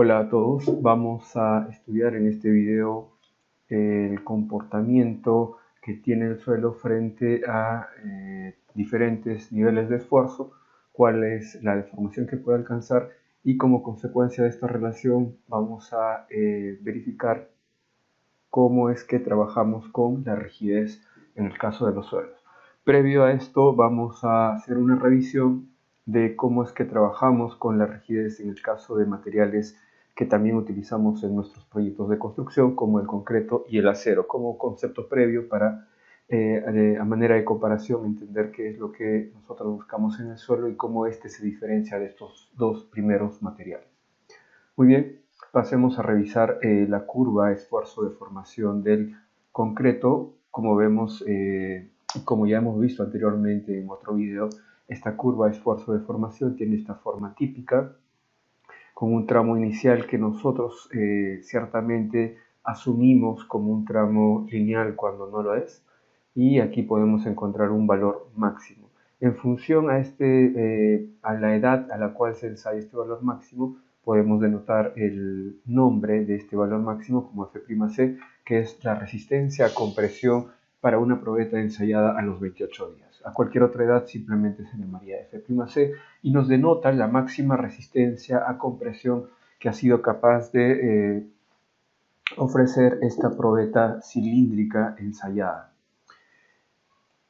Hola a todos, vamos a estudiar en este video el comportamiento que tiene el suelo frente a diferentes niveles de esfuerzo, cuál es la deformación que puede alcanzar y como consecuencia de esta relación vamos a verificar cómo es que trabajamos con la rigidez en el caso de los suelos. Previo a esto vamos a hacer una revisión de cómo es que trabajamos con la rigidez en el caso de materiales que también utilizamos en nuestros proyectos de construcción, como el concreto y el acero, como concepto previo para, a manera de comparación, entender qué es lo que nosotros buscamos en el suelo y cómo este se diferencia de estos dos primeros materiales. Muy bien, pasemos a revisar la curva esfuerzo-deformación del concreto. Como vemos, como ya hemos visto anteriormente en otro video, esta curva esfuerzo-deformación tiene esta forma típica, con un tramo inicial que nosotros ciertamente asumimos como un tramo lineal cuando no lo es, y aquí podemos encontrar un valor máximo. En función a la edad a la cual se ensaya este valor máximo, podemos denotar el nombre de este valor máximo como F'C, que es la resistencia a compresión para una probeta ensayada a los 28 días. A cualquier otra edad simplemente se llamaría F'C y nos denota la máxima resistencia a compresión que ha sido capaz de ofrecer esta probeta cilíndrica ensayada.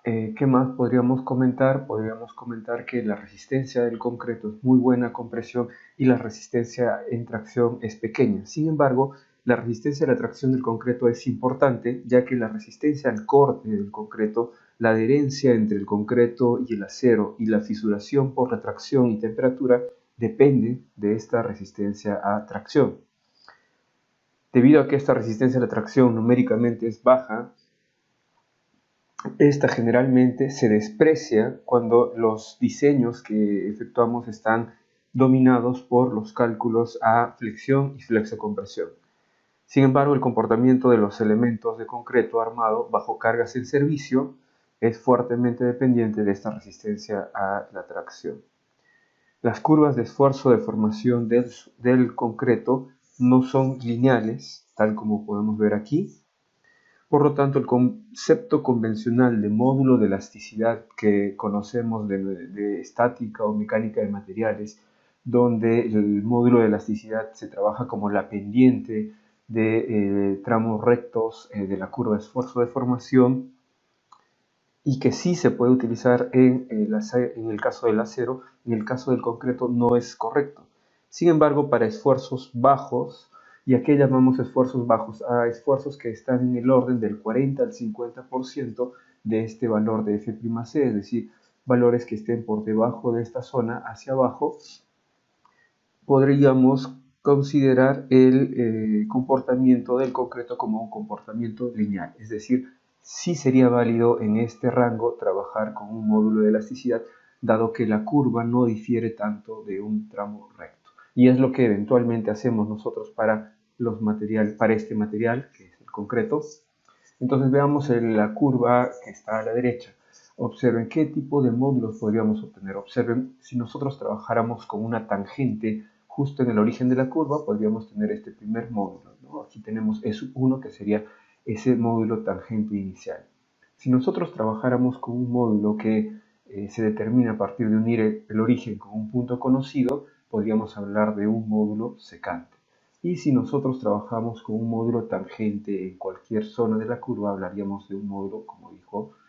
¿Qué más podríamos comentar? Podríamos comentar que la resistencia del concreto es muy buena a compresión y la resistencia en tracción es pequeña. Sin embargo, la resistencia a la tracción del concreto es importante, ya que la resistencia al corte del concreto, la adherencia entre el concreto y el acero y la fisuración por retracción y temperatura depende de esta resistencia a tracción. Debido a que esta resistencia a la tracción numéricamente es baja, esta generalmente se desprecia cuando los diseños que efectuamos están dominados por los cálculos a flexión y flexocompresión. Sin embargo, el comportamiento de los elementos de concreto armado bajo cargas en servicio es fuertemente dependiente de esta resistencia a la tracción. Las curvas de esfuerzo-deformación del concreto no son lineales, tal como podemos ver aquí. Por lo tanto, el concepto convencional de módulo de elasticidad que conocemos de estática o mecánica de materiales, donde el módulo de elasticidad se trabaja como la pendiente de tramos rectos de la curva de esfuerzo-deformación y que sí se puede utilizar en el caso del acero, en el caso del concreto no es correcto. Sin embargo, para esfuerzos bajos, ¿y a qué llamamos esfuerzos bajos? A esfuerzos que están en el orden del 40 al 50% de este valor de F'C, es decir, valores que estén por debajo de esta zona hacia abajo, podríamos considerar el comportamiento del concreto como un comportamiento lineal, es decir, sí sería válido en este rango trabajar con un módulo de elasticidad, dado que la curva no difiere tanto de un tramo recto. Y es lo que eventualmente hacemos nosotros para este material, que es el concreto. Entonces veamos la curva que está a la derecha. Observen qué tipo de módulos podríamos obtener. Observen, si nosotros trabajáramos con una tangente justo en el origen de la curva, podríamos tener este primer módulo, ¿no? Aquí tenemos E1, que sería ese módulo tangente inicial. Si nosotros trabajáramos con un módulo que se determina a partir de unir el origen con un punto conocido, podríamos hablar de un módulo secante. Y si nosotros trabajamos con un módulo tangente en cualquier zona de la curva, hablaríamos de un módulo,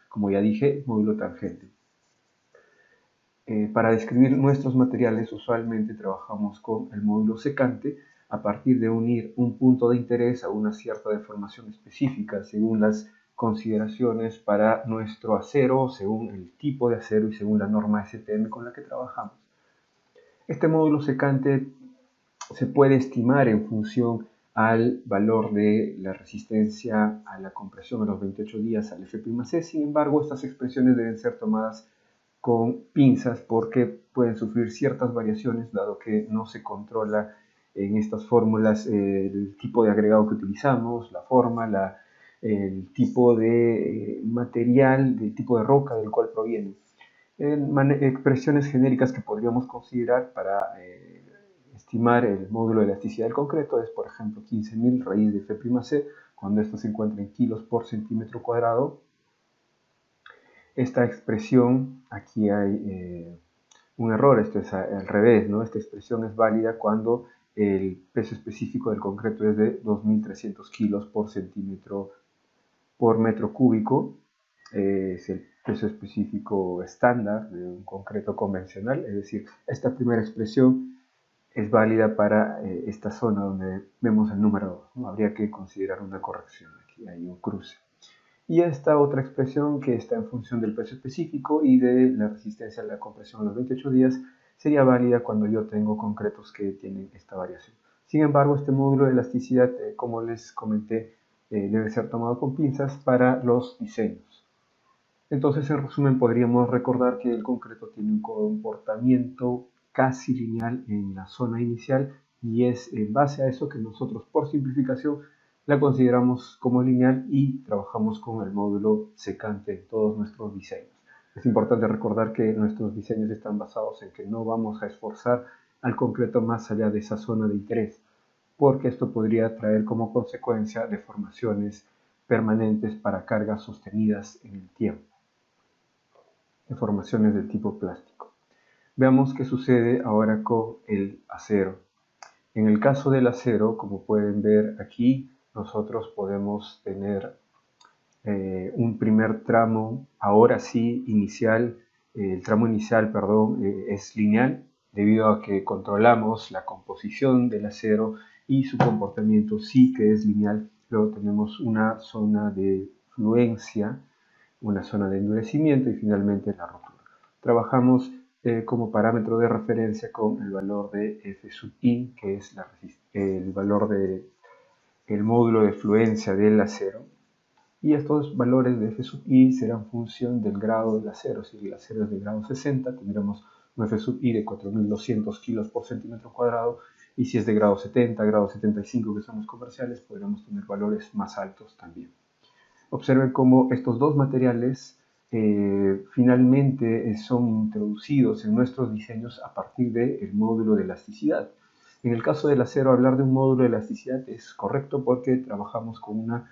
como ya dije, módulo tangente. Para describir nuestros materiales, usualmente trabajamos con el módulo secante a partir de unir un punto de interés a una cierta deformación específica según las consideraciones para nuestro acero, según el tipo de acero y según la norma STM con la que trabajamos. Este módulo secante se puede estimar en función al valor de la resistencia a la compresión a los 28 días al F'C. Sin embargo, estas expresiones deben ser tomadas con pinzas porque pueden sufrir ciertas variaciones dado que no se controla en estas fórmulas el tipo de agregado que utilizamos, la forma, el tipo de material, el tipo de roca del cual proviene. Expresiones genéricas que podríamos considerar para estimar el módulo de elasticidad del concreto es, por ejemplo, 15.000 raíz de F'(c), cuando esto se encuentra en kilos por centímetro cuadrado. Esta expresión, aquí hay un error, esto es al revés, ¿no? Esta expresión es válida cuando el peso específico del concreto es de 2.300 kilos por metro cúbico. Es el peso específico estándar de un concreto convencional, es decir, esta primera expresión es válida para esta zona donde vemos el número 2, ¿no? Habría que considerar una corrección, aquí hay un cruce. Y esta otra expresión, que está en función del peso específico y de la resistencia a la compresión a los 28 días, sería válida cuando yo tengo concretos que tienen esta variación. Sin embargo, este módulo de elasticidad, como les comenté, debe ser tomado con pinzas para los diseños. Entonces, en resumen, podríamos recordar que el concreto tiene un comportamiento casi lineal en la zona inicial, y es en base a eso que nosotros, por simplificación, la consideramos como lineal y trabajamos con el módulo secante en todos nuestros diseños. Es importante recordar que nuestros diseños están basados en que no vamos a esforzar al concreto más allá de esa zona de interés, porque esto podría traer como consecuencia deformaciones permanentes para cargas sostenidas en el tiempo, deformaciones de tipo plástico. Veamos qué sucede ahora con el acero. En el caso del acero, como pueden ver aquí, nosotros podemos tener un primer tramo, ahora sí, inicial. El tramo inicial, perdón, es lineal, debido a que controlamos la composición del acero y su comportamiento sí que es lineal. Luego tenemos una zona de fluencia, una zona de endurecimiento y finalmente la rotura. Trabajamos como parámetro de referencia con el valor de F(i), que es el valor del módulo de fluencia del acero. Y estos valores de F(i) serán función del grado del acero. Si el acero es de grado 60, tendremos un F(i) de 4.200 kilos por centímetro cuadrado, y si es de grado 70, grado 75, que son los comerciales, podremos tener valores más altos también. Observen cómo estos dos materiales finalmente son introducidos en nuestros diseños a partir del módulo de elasticidad. En el caso del acero, hablar de un módulo de elasticidad es correcto porque trabajamos con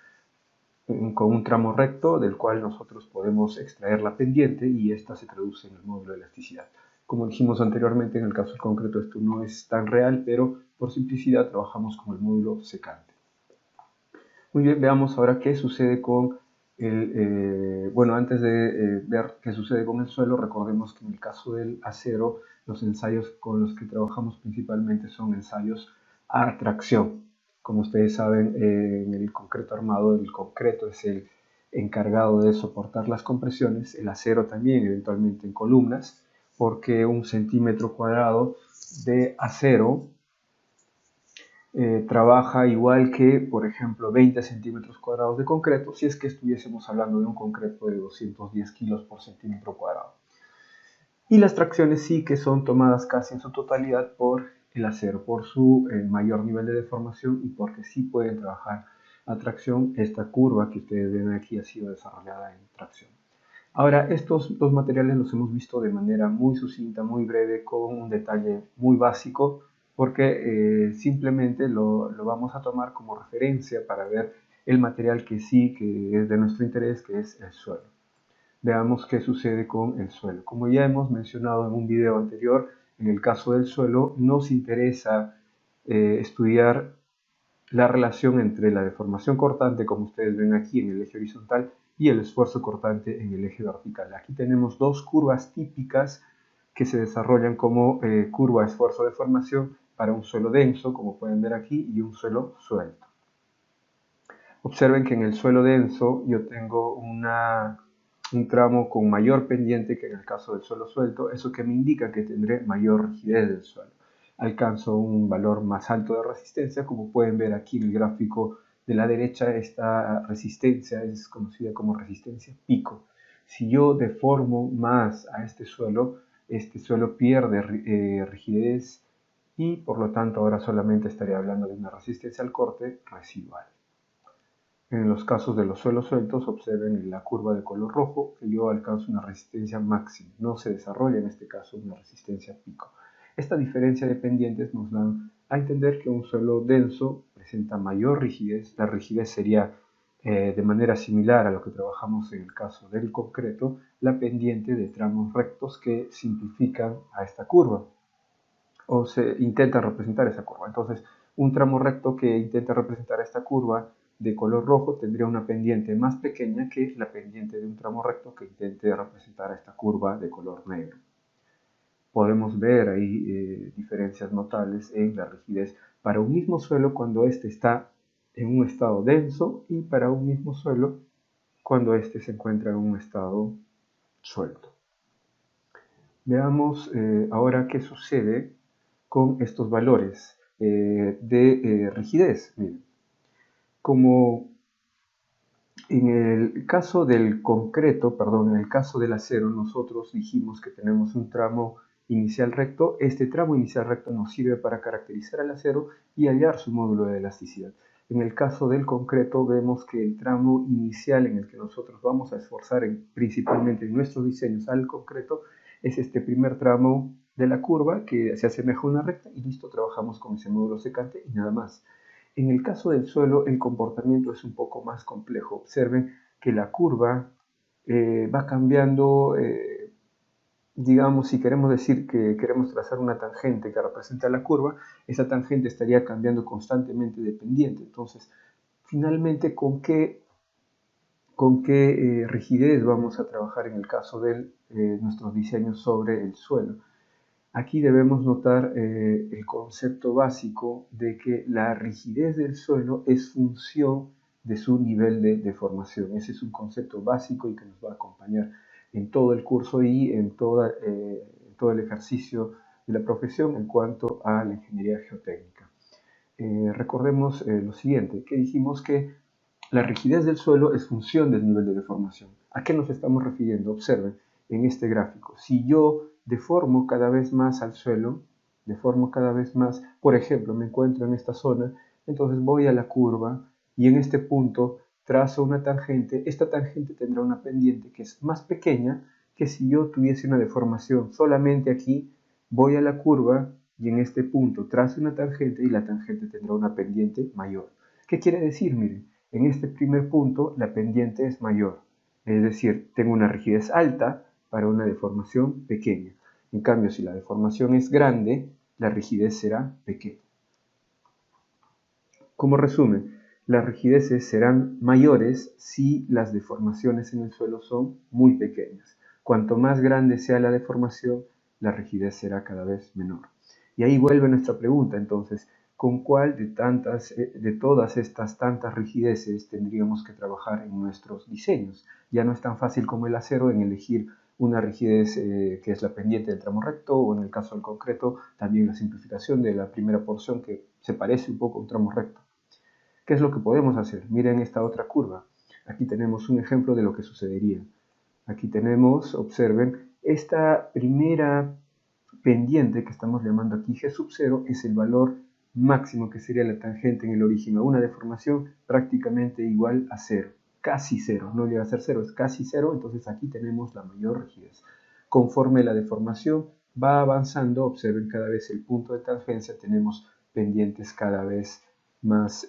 un tramo recto del cual nosotros podemos extraer la pendiente, y esta se traduce en el módulo de elasticidad. Como dijimos anteriormente, en el caso del concreto esto no es tan real, pero por simplicidad trabajamos con el módulo secante. Muy bien, veamos ahora qué sucede con bueno, antes de ver qué sucede con el suelo, recordemos que en el caso del acero, los ensayos con los que trabajamos principalmente son ensayos a tracción. Como ustedes saben, en el concreto armado, el concreto es el encargado de soportar las compresiones, el acero también, eventualmente en columnas, porque un centímetro cuadrado de acero trabaja igual que, por ejemplo, 20 centímetros cuadrados de concreto, si es que estuviésemos hablando de un concreto de 210 kilos por centímetro cuadrado. Y las tracciones sí que son tomadas casi en su totalidad por el acero, por su mayor nivel de deformación y porque sí pueden trabajar a tracción. Esta curva que ustedes ven aquí ha sido desarrollada en tracción. Ahora, estos dos materiales los hemos visto de manera muy sucinta, muy breve, con un detalle muy básico, porque simplemente lo vamos a tomar como referencia para ver el material que sí que es de nuestro interés, que es el suelo. Veamos qué sucede con el suelo. Como ya hemos mencionado en un video anterior, en el caso del suelo nos interesa estudiar la relación entre la deformación cortante, como ustedes ven aquí en el eje horizontal, y el esfuerzo cortante en el eje vertical. Aquí tenemos dos curvas típicas que se desarrollan como curva esfuerzo-deformación para un suelo denso, como pueden ver aquí, y un suelo suelto. Observen que en el suelo denso yo tengo un tramo con mayor pendiente que en el caso del suelo suelto, eso que me indica que tendré mayor rigidez del suelo. Alcanzo un valor más alto de resistencia, como pueden ver aquí en el gráfico de la derecha. Esta resistencia es conocida como resistencia pico. Si yo deformo más a este suelo pierde rigidez, y por lo tanto ahora solamente estaría hablando de una resistencia al corte residual. En los casos de los suelos sueltos, observen en la curva de color rojo que yo alcanzo una resistencia máxima. No se desarrolla en este caso una resistencia pico. Esta diferencia de pendientes nos da a entender que un suelo denso presenta mayor rigidez. La rigidez sería de manera similar a lo que trabajamos en el caso del concreto, la pendiente de tramos rectos que simplifican a esta curva o se intenta representar esa curva. Entonces, un tramo recto que intenta representar esta curva de color rojo tendría una pendiente más pequeña que la pendiente de un tramo recto que intente representar esta curva de color negro. Podemos ver ahí diferencias notables en la rigidez para un mismo suelo cuando éste está en un estado denso y para un mismo suelo cuando éste se encuentra en un estado suelto. Veamos ahora qué sucede con estos valores de rigidez. Miren, como en el caso del concreto, perdón, en el caso del acero, nosotros dijimos que tenemos un tramo inicial recto. Este tramo inicial recto nos sirve para caracterizar al acero y hallar su módulo de elasticidad. En el caso del concreto vemos que el tramo inicial en el que nosotros vamos a esforzar principalmente en nuestros diseños al concreto es este primer tramo de la curva que se asemeja a una recta y listo, trabajamos con ese módulo secante y nada más. En el caso del suelo el comportamiento es un poco más complejo. Observen que la curva va cambiando, digamos, si queremos decir que queremos trazar una tangente que representa la curva, esa tangente estaría cambiando constantemente de pendiente. Entonces, finalmente, ¿con qué rigidez vamos a trabajar en el caso de nuestros diseños sobre el suelo? Aquí debemos notar el concepto básico de que la rigidez del suelo es función de su nivel de deformación. Ese es un concepto básico y que nos va a acompañar en todo el curso y en todo el ejercicio de la profesión en cuanto a la ingeniería geotécnica. Recordemos lo siguiente, que dijimos que la rigidez del suelo es función del nivel de deformación. ¿A qué nos estamos refiriendo? Observen en este gráfico. Si yo deformo cada vez más al suelo, deformo cada vez más, por ejemplo, me encuentro en esta zona, entonces voy a la curva y en este punto trazo una tangente. Esta tangente tendrá una pendiente que es más pequeña que si yo tuviese una deformación solamente aquí, voy a la curva y en este punto trazo una tangente y la tangente tendrá una pendiente mayor. ¿Qué quiere decir? Miren, en este primer punto la pendiente es mayor, es decir, tengo una rigidez alta para una deformación pequeña. En cambio, si la deformación es grande, la rigidez será pequeña. Como resumen, las rigideces serán mayores si las deformaciones en el suelo son muy pequeñas. Cuanto más grande sea la deformación, la rigidez será cada vez menor. Y ahí vuelve nuestra pregunta, entonces, ¿con cuál de todas estas tantas rigideces tendríamos que trabajar en nuestros diseños? Ya no es tan fácil como el acero en elegir una rigidez que es la pendiente del tramo recto, o en el caso del concreto, también la simplificación de la primera porción que se parece un poco a un tramo recto. ¿Qué es lo que podemos hacer? Miren esta otra curva. Aquí tenemos un ejemplo de lo que sucedería. Aquí tenemos, observen, esta primera pendiente que estamos llamando aquí G sub 0 es el valor máximo que sería la tangente en el origen a una deformación prácticamente igual a 0, casi 0, no llega a ser 0, es casi 0, entonces aquí tenemos la mayor rigidez. Conforme la deformación va avanzando, observen cada vez el punto de tangencia, tenemos pendientes cada vez más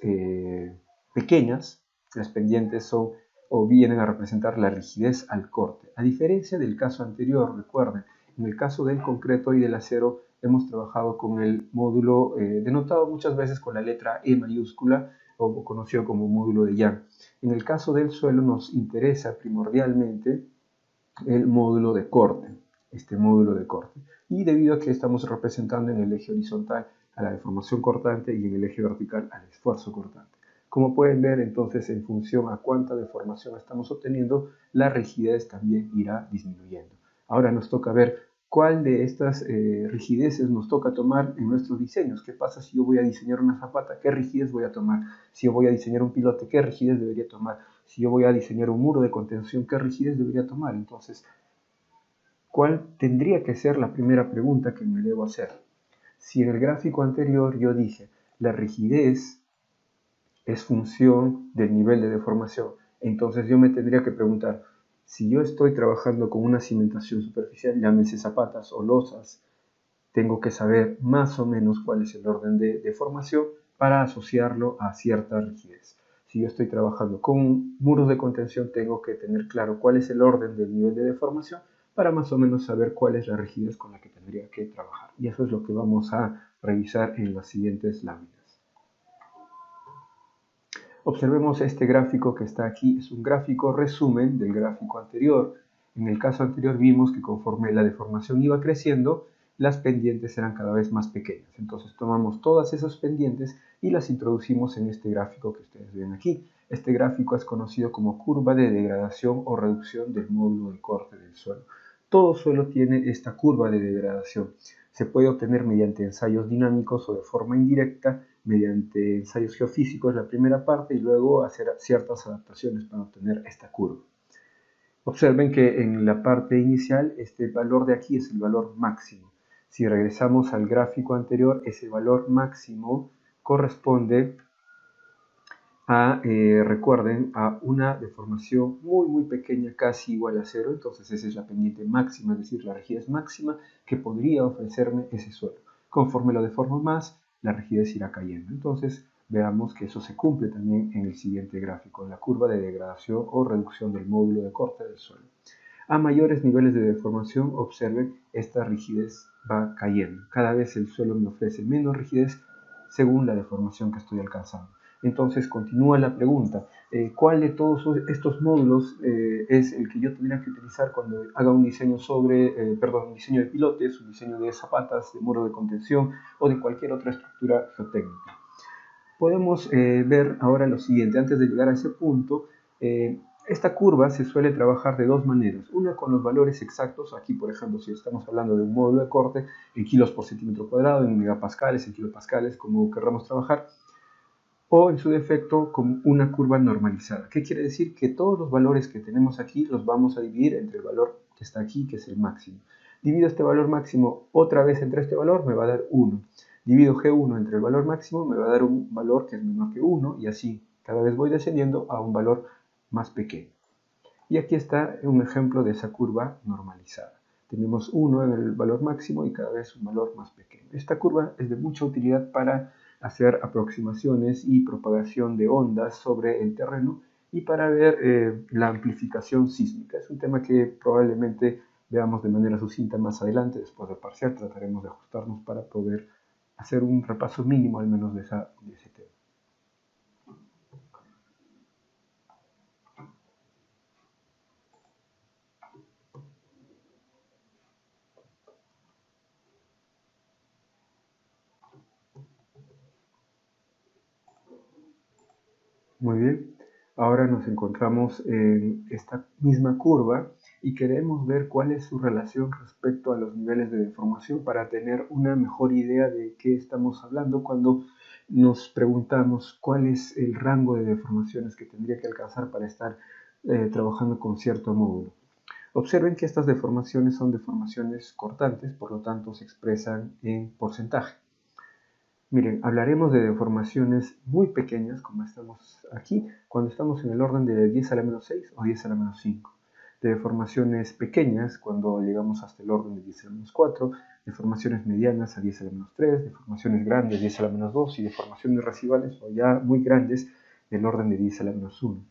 pequeñas. Las pendientes son o vienen a representar la rigidez al corte. A diferencia del caso anterior, recuerden, en el caso del concreto y del acero hemos trabajado con el módulo denotado muchas veces con la letra E mayúscula o conocido como módulo de Young. En el caso del suelo nos interesa primordialmente el módulo de corte, este módulo de corte. Y debido a que estamos representando en el eje horizontal a la deformación cortante y en el eje vertical al esfuerzo cortante. Como pueden ver, entonces, en función a cuánta deformación estamos obteniendo, la rigidez también irá disminuyendo. Ahora nos toca ver cuál de estas rigideces nos toca tomar en nuestros diseños. ¿Qué pasa si yo voy a diseñar una zapata? ¿Qué rigidez voy a tomar? Si yo voy a diseñar un pilote, ¿qué rigidez debería tomar? Si yo voy a diseñar un muro de contención, ¿qué rigidez debería tomar? Entonces, ¿cuál tendría que ser la primera pregunta que me debo hacer? Si en el gráfico anterior yo dije, la rigidez es función del nivel de deformación, entonces yo me tendría que preguntar, si yo estoy trabajando con una cimentación superficial, llámese zapatas o losas, tengo que saber más o menos cuál es el orden de deformación para asociarlo a cierta rigidez. Si yo estoy trabajando con muros de contención, tengo que tener claro cuál es el orden del nivel de deformación para más o menos saber cuál es la rigidez con la que tendría que trabajar. Y eso es lo que vamos a revisar en las siguientes láminas. Observemos este gráfico que está aquí, es un gráfico resumen del gráfico anterior. En el caso anterior vimos que conforme la deformación iba creciendo, las pendientes eran cada vez más pequeñas. Entonces tomamos todas esas pendientes y las introducimos en este gráfico que ustedes ven aquí. Este gráfico es conocido como curva de degradación o reducción del módulo de corte del suelo. Todo suelo tiene esta curva de degradación. Se puede obtener mediante ensayos dinámicos o de forma indirecta, mediante ensayos geofísicos la primera parte y luego hacer ciertas adaptaciones para obtener esta curva. Observen que en la parte inicial este valor de aquí es el valor máximo. Si regresamos al gráfico anterior, ese valor máximo corresponde a, recuerden, a una deformación muy pequeña, casi igual a cero. Entonces esa es la pendiente máxima, es decir, la rigidez máxima que podría ofrecerme ese suelo. Conforme lo deformo más, la rigidez irá cayendo. Entonces veamos que eso se cumple también en el siguiente gráfico, la curva de degradación o reducción del módulo de corte del suelo. A mayores niveles de deformación, observen, esta rigidez va cayendo. Cada vez el suelo me ofrece menos rigidez según la deformación que estoy alcanzando. Entonces continúa la pregunta, ¿cuál de todos estos módulos es el que yo tendría que utilizar cuando haga un diseño un diseño de pilotes, un diseño de zapatas, de muro de contención o de cualquier otra estructura geotécnica? Podemos ver ahora lo siguiente, antes de llegar a ese punto, esta curva se suele trabajar de dos maneras. Una con los valores exactos, aquí por ejemplo si estamos hablando de un módulo de corte en kilos por centímetro cuadrado, en megapascales, en kilopascales, como querramos trabajar, o en su defecto con una curva normalizada. ¿Qué quiere decir? Que todos los valores que tenemos aquí los vamos a dividir entre el valor que está aquí, que es el máximo. Divido este valor máximo otra vez entre este valor, me va a dar 1. Divido G1 entre el valor máximo, me va a dar un valor que es menor que 1, y así cada vez voy descendiendo a un valor más pequeño. Y aquí está un ejemplo de esa curva normalizada. Tenemos 1 en el valor máximo y cada vez un valor más pequeño. Esta curva es de mucha utilidad para hacer aproximaciones y propagación de ondas sobre el terreno y para ver la amplificación sísmica. Es un tema que probablemente veamos de manera sucinta más adelante. Después del parcial trataremos de ajustarnos para poder hacer un repaso mínimo al menos de ese tema. Muy bien, ahora nos encontramos en esta misma curva y queremos ver cuál es su relación respecto a los niveles de deformación para tener una mejor idea de qué estamos hablando cuando nos preguntamos cuál es el rango de deformaciones que tendría que alcanzar para estar trabajando con cierto módulo. Observen que estas deformaciones son deformaciones cortantes, por lo tanto se expresan en porcentaje. Miren, hablaremos de deformaciones muy pequeñas, como estamos aquí, cuando estamos en el orden de 10 a la menos 6 o 10 a la menos 5. De deformaciones pequeñas, cuando llegamos hasta el orden de 10 a la menos 4, deformaciones medianas a 10 a la menos 3, deformaciones grandes 10 a la menos 2 y deformaciones residuales o ya muy grandes del orden de 10 a la menos 1.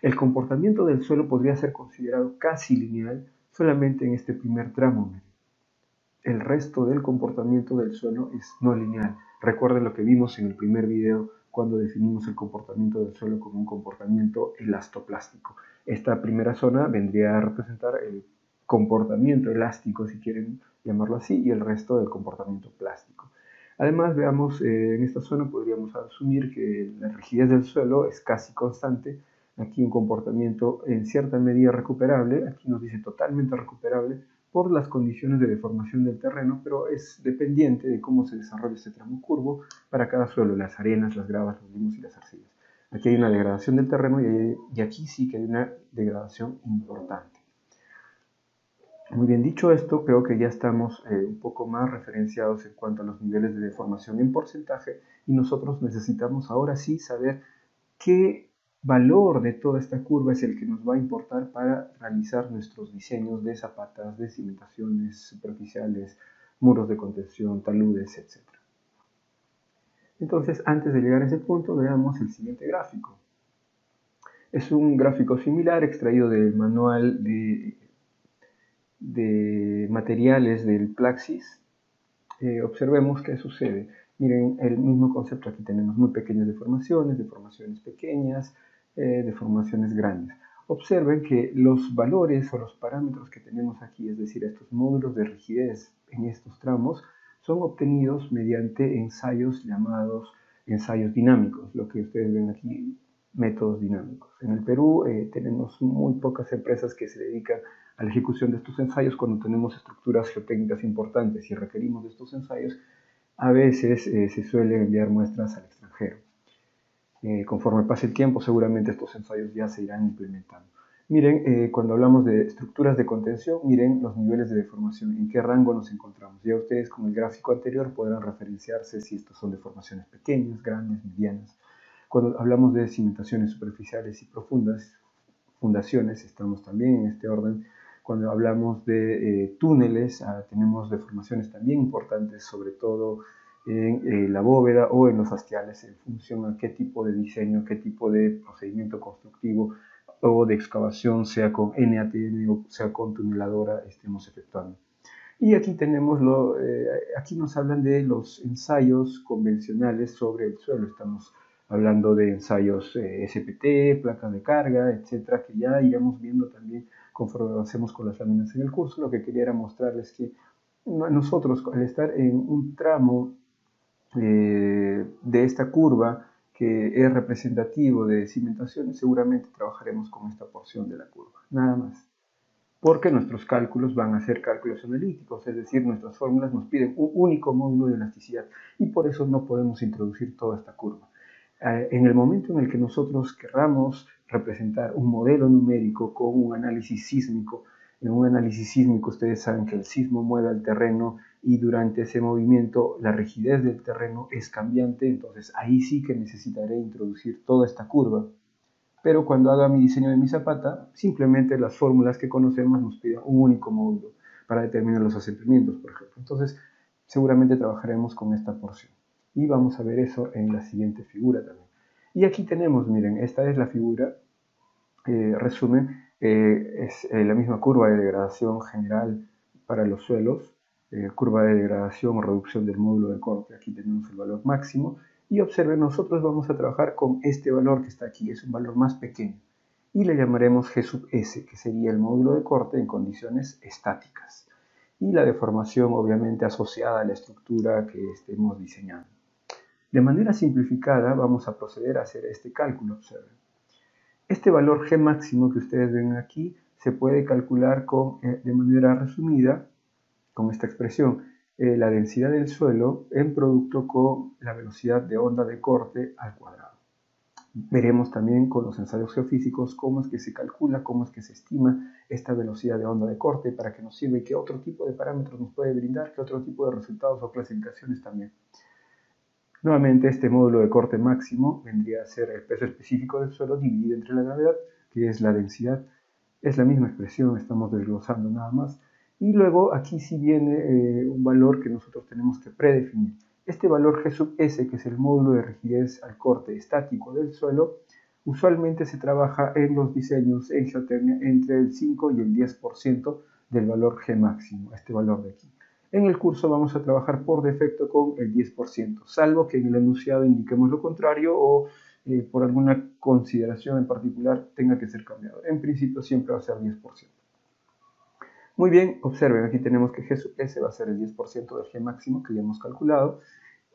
El comportamiento del suelo podría ser considerado casi lineal solamente en este primer tramo. El resto del comportamiento del suelo es no lineal. Recuerden lo que vimos en el primer video cuando definimos el comportamiento del suelo como un comportamiento elastoplástico. Esta primera zona vendría a representar el comportamiento elástico, si quieren llamarlo así, y el resto del comportamiento plástico. Además, veamos, en esta zona podríamos asumir que la rigidez del suelo es casi constante. Aquí un comportamiento en cierta medida recuperable, aquí nos dice totalmente recuperable, por las condiciones de deformación del terreno, pero es dependiente de cómo se desarrolla este tramo curvo para cada suelo, las arenas, las gravas, los limos y las arcillas. Aquí hay una degradación del terreno y aquí sí que hay una degradación importante. Muy bien, dicho esto, creo que ya estamos un poco más referenciados en cuanto a los niveles de deformación en porcentaje y nosotros necesitamos ahora sí saber qué valor de toda esta curva es el que nos va a importar para realizar nuestros diseños de zapatas, de cimentaciones superficiales, muros de contención, taludes, etc. Entonces, antes de llegar a ese punto, veamos el siguiente gráfico. Es un gráfico similar extraído del manual de materiales del Plaxis. Observemos qué sucede. Miren, el mismo concepto, aquí tenemos muy pequeñas deformaciones pequeñas, deformaciones grandes. Observen que los valores o los parámetros que tenemos aquí, es decir, estos módulos de rigidez en estos tramos, son obtenidos mediante ensayos llamados ensayos dinámicos, lo que ustedes ven aquí, métodos dinámicos. En el Perú tenemos muy pocas empresas que se dedican a la ejecución de estos ensayos. Cuando tenemos estructuras geotécnicas importantes y requerimos de estos ensayos, a veces se suelen enviar muestras al extranjero. Conforme pase el tiempo, seguramente estos ensayos ya se irán implementando. Miren, cuando hablamos de estructuras de contención, miren los niveles de deformación, en qué rango nos encontramos. Ya ustedes con el gráfico anterior podrán referenciarse si estos son deformaciones pequeñas, grandes, medianas. Cuando hablamos de cimentaciones superficiales y profundas, fundaciones, estamos también en este orden. Cuando hablamos de túneles, tenemos deformaciones también importantes, sobre todo en la bóveda o en los hastiales, en función a qué tipo de diseño, qué tipo de procedimiento constructivo o de excavación, sea con NATM o sea con tuneladora, estemos efectuando. Y aquí tenemos aquí nos hablan de los ensayos convencionales sobre el suelo. Estamos hablando de ensayos SPT, placas de carga, etcétera, que ya iremos viendo también conforme avancemos con las láminas en el curso. Lo que quería era mostrarles que nosotros, al estar en un tramo de esta curva que es representativo de cimentaciones, seguramente trabajaremos con esta porción de la curva, nada más. Porque nuestros cálculos van a ser cálculos analíticos, es decir, nuestras fórmulas nos piden un único módulo de elasticidad y por eso no podemos introducir toda esta curva. En el momento en el que nosotros querramos representar un modelo numérico con un análisis sísmico, en un análisis sísmico ustedes saben que el sismo mueve al terreno y durante ese movimiento la rigidez del terreno es cambiante, entonces ahí sí que necesitaré introducir toda esta curva. Pero cuando haga mi diseño de mi zapata, simplemente las fórmulas que conocemos nos piden un único módulo para determinar los asentamientos, por ejemplo. Entonces, seguramente trabajaremos con esta porción. Y vamos a ver eso en la siguiente figura también. Y aquí tenemos, miren, esta es la figura, resumen, es la misma curva de degradación general para los suelos, curva de degradación o reducción del módulo de corte. Aquí tenemos el valor máximo. Y observen, nosotros vamos a trabajar con este valor que está aquí, es un valor más pequeño. Y le llamaremos G sub S, que sería el módulo de corte en condiciones estáticas. Y la deformación obviamente asociada a la estructura que estemos diseñando. De manera simplificada vamos a proceder a hacer este cálculo, observen. Este valor G máximo que ustedes ven aquí se puede calcular de manera resumida con esta expresión. La densidad del suelo en producto con la velocidad de onda de corte al cuadrado. Veremos también con los ensayos geofísicos cómo es que se calcula, cómo es que se estima esta velocidad de onda de corte, para que nos sirva y qué otro tipo de parámetros nos puede brindar, qué otro tipo de resultados o clasificaciones también. Nuevamente, este módulo de corte máximo vendría a ser el peso específico del suelo dividido entre la gravedad, que es la densidad. Es la misma expresión, estamos desglosando nada más. Y luego aquí sí viene un valor que nosotros tenemos que predefinir. Este valor G sub S, que es el módulo de rigidez al corte estático del suelo, usualmente se trabaja en los diseños en geotecnia entre el 5 y el 10% del valor G máximo, este valor de aquí. En el curso vamos a trabajar por defecto con el 10%, salvo que en el enunciado indiquemos lo contrario o por alguna consideración en particular tenga que ser cambiado. En principio siempre va a ser 10%. Muy bien, observen, aquí tenemos que G sub S va a ser el 10% del G máximo que ya hemos calculado.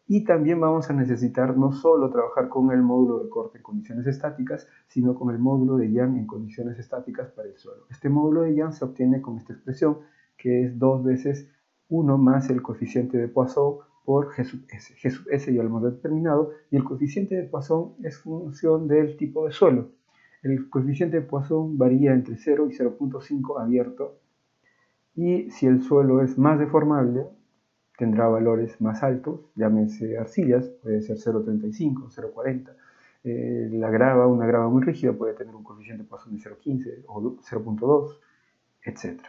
Y también vamos a necesitar no solo trabajar con el módulo de corte en condiciones estáticas, sino con el módulo de Young en condiciones estáticas para el suelo. Este módulo de Young se obtiene con esta expresión, que es 2 veces 1 más el coeficiente de Poisson por G sub S. G sub S ya lo hemos determinado, y el coeficiente de Poisson es función del tipo de suelo. El coeficiente de Poisson varía entre 0 y 0.5 abierto, y si el suelo es más deformable, tendrá valores más altos, llámense arcillas, puede ser 0.35, 0.40. Una grava muy rígida puede tener un coeficiente de Poisson de 0.15 o 0.2, etc.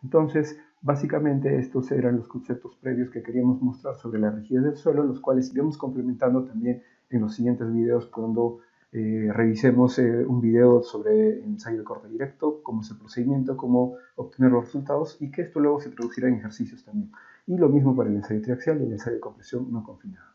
Entonces, Básicamente estos eran los conceptos previos que queríamos mostrar sobre la rigidez del suelo, los cuales iremos complementando también en los siguientes videos cuando revisemos un video sobre ensayo de corte directo, cómo es el procedimiento, cómo obtener los resultados y que esto luego se traducirá en ejercicios también. Y lo mismo para el ensayo triaxial y el ensayo de compresión no confinada.